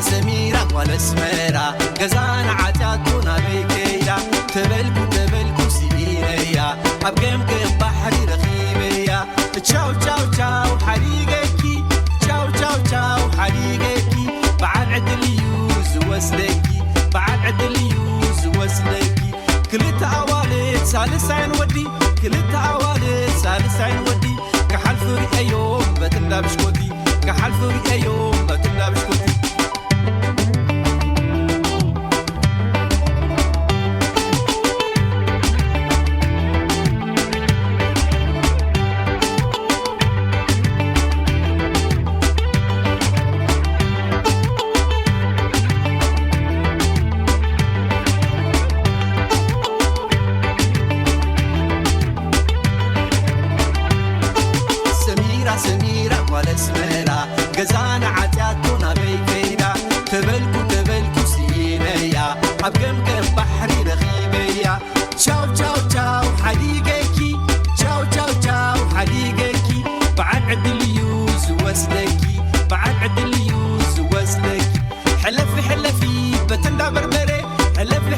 سميرة ولا سميرة جزانا عتاتنا بكيدا تبلكو سيدينيا أبقيم قيم بحري رخيبيا تشاو تشاو تشاو حريقكي تشاو تشاو تشاو حريقكي بعد عدل يوز وسلكي بعد عدل يوز وسلكي كلت أوالد سالس عين ودي كلت أوالد سالس عين ودي كحل فريق يوم بتلا بشكوتي كحل فريق يوم بتلا بشكوتي سميرة ولا سميرة جزانا عتاتنا بيكيدا تبلكو سينيا أبقم بحري رغيبيا تشاو تشاو تشاو حديقكي تشاو تشاو تشاو حديقكي بعد عدل يوز وسلكي بعد عدل يوز وسلكي حلفي بتندى بربري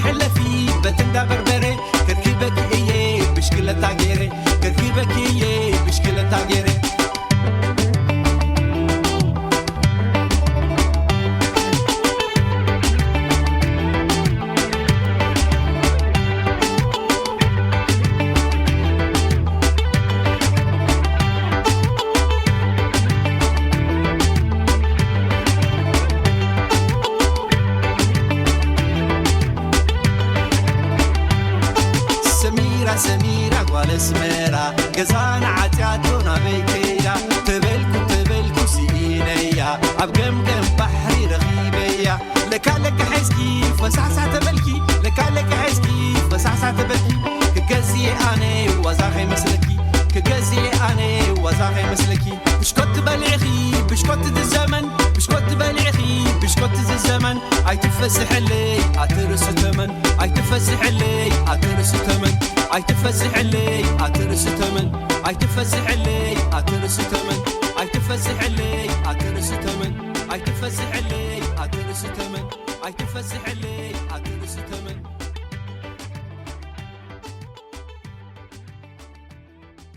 حلفي بتندى بربري كركبك إيه بشكلة تاجيري كركبك إيه بشكلة تاجيري سميرة ولا سميرة جزانا عتاتنا بيكيدا تبلكو سينيا أبقم بحري رغيبيا لك حسكي فسعسع تبلكي لك حسكي فسعسع تبلكي كجزي أنا وزاخي مسلكي كجزي أنا وزاخي مسلكي بشكوت بلعخي بشكوت الزمن بشكوت بلعخي بشكوت الزمن أي تفسح اللي أترس تمن أي تفسح اللي أترس تمن أي تفسح اللي أترس تمن أي تفسح اللي أترس تمن أي تفسح اللي أترس تمن أي تفسح اللي أترس تمن أي تفسح اللي